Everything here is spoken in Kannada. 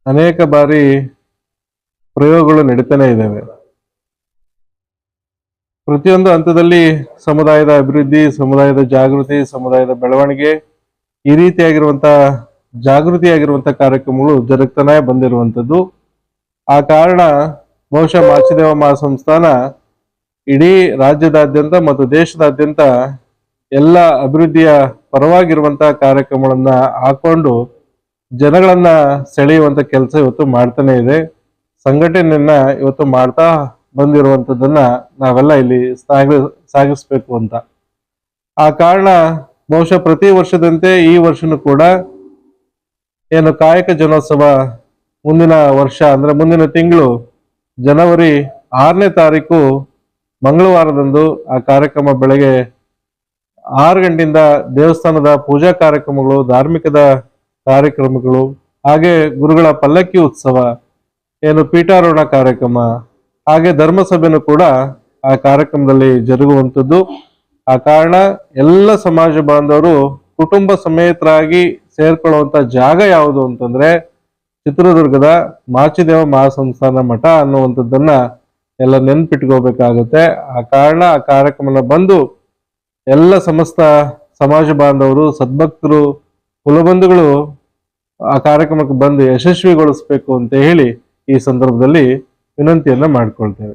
ಅನೇಕ ಬಾರಿ ಪ್ರಯೋಗಗಳು ನಡೀತಾನೆ ಇದ್ದಾವೆ. ಪ್ರತಿಯೊಂದು ಹಂತದಲ್ಲಿ ಸಮುದಾಯದ ಅಭಿವೃದ್ಧಿ, ಸಮುದಾಯದ ಜಾಗೃತಿ, ಸಮುದಾಯದ ಬೆಳವಣಿಗೆ ಈ ರೀತಿಯಾಗಿರುವಂತ ಜಾಗೃತಿಯಾಗಿರುವಂತ ಕಾರ್ಯಕ್ರಮಗಳು ಜರುಗ್ತಾನೆ ಬಂದಿರುವಂತದ್ದು. ಆ ಕಾರಣ ಬಹುಶಃ ಮಾಚಿದೇವ ಮಹಾಸಂಸ್ಥಾನ ಇಡೀ ರಾಜ್ಯದಾದ್ಯಂತ ಮತ್ತು ದೇಶದಾದ್ಯಂತ ಎಲ್ಲ ಅಭಿವೃದ್ಧಿಯ ಪರವಾಗಿರುವಂತಹ ಕಾರ್ಯಕ್ರಮಗಳನ್ನ ಹಾಕೊಂಡು ಜನಗಳನ್ನ ಸೆಳೆಯುವಂತ ಕೆಲಸ ಇವತ್ತು ಮಾಡ್ತಾನೆ ಇದೆ. ಸಂಘಟನೆಯನ್ನ ಇವತ್ತು ಮಾಡ್ತಾ ಬಂದಿರುವಂತದ್ದನ್ನ ನಾವೆಲ್ಲ ಇಲ್ಲಿ ಸಾಗಿಸ್ಬೇಕು ಅಂತ. ಆ ಕಾರಣ ಬಹುಶಃ ಪ್ರತಿ ವರ್ಷದಂತೆ ಈ ವರ್ಷನೂ ಕೂಡ ಏನು ಕಾಯಕ ಜನೋತ್ಸವ ಮುಂದಿನ ವರ್ಷ ಅಂದ್ರೆ ಮುಂದಿನ ತಿಂಗಳು ಜನವರಿ 6ನೇ ತಾರೀಕು ಮಂಗಳವಾರದಂದು ಆ ಕಾರ್ಯಕ್ರಮ ಬೆಳಗ್ಗೆ 6 ಗಂಟೆಯಿಂದ ದೇವಸ್ಥಾನದ ಪೂಜಾ ಕಾರ್ಯಕ್ರಮಗಳು, ಧಾರ್ಮಿಕದ ಕಾರ್ಯಕ್ರಮಗಳು, ಹಾಗೆ ಗುರುಗಳ ಪಲ್ಲಕ್ಕಿ ಉತ್ಸವ, ಏನು ಪೀಠಾರೋಹಣ ಕಾರ್ಯಕ್ರಮ, ಹಾಗೆ ಧರ್ಮಸಭೆನೂ ಕೂಡ ಆ ಕಾರ್ಯಕ್ರಮದಲ್ಲಿ ಜರುಗುವಂಥದ್ದು. ಆ ಕಾರಣ ಎಲ್ಲ ಸಮಾಜ ಬಾಂಧವರು ಕುಟುಂಬ ಸಮೇತರಾಗಿ ಸೇರ್ಕೊಳ್ಳುವಂತ ಜಾಗ ಯಾವುದು ಅಂತಂದ್ರೆ ಚಿತ್ರದುರ್ಗದ ಮಾಚಿದೇವ ಮಹಾಸಂಸ್ಥಾನ ಮಠ ಅನ್ನುವಂಥದ್ದನ್ನ ಎಲ್ಲ ನೆನ್ಪಿಟ್ಕೋಬೇಕಾಗುತ್ತೆ. ಆ ಕಾರಣ ಆ ಕಾರ್ಯಕ್ರಮನ ಬಂದು ಎಲ್ಲ ಸಮಸ್ತ ಸಮಾಜ ಬಾಂಧವರು, ಸದ್ಭಕ್ತರು, ಕುಲಬಂಧುಗಳು ಆ ಕಾರ್ಯಕ್ರಮಕ್ಕೆ ಬಂದು ಯಶಸ್ವಿಗೊಳಿಸ್ಬೇಕು ಅಂತ ಹೇಳಿ ಈ ಸಂದರ್ಭದಲ್ಲಿ ವಿನಂತಿಯನ್ನ ಮಾಡ್ಕೊಳ್ತೇವೆ.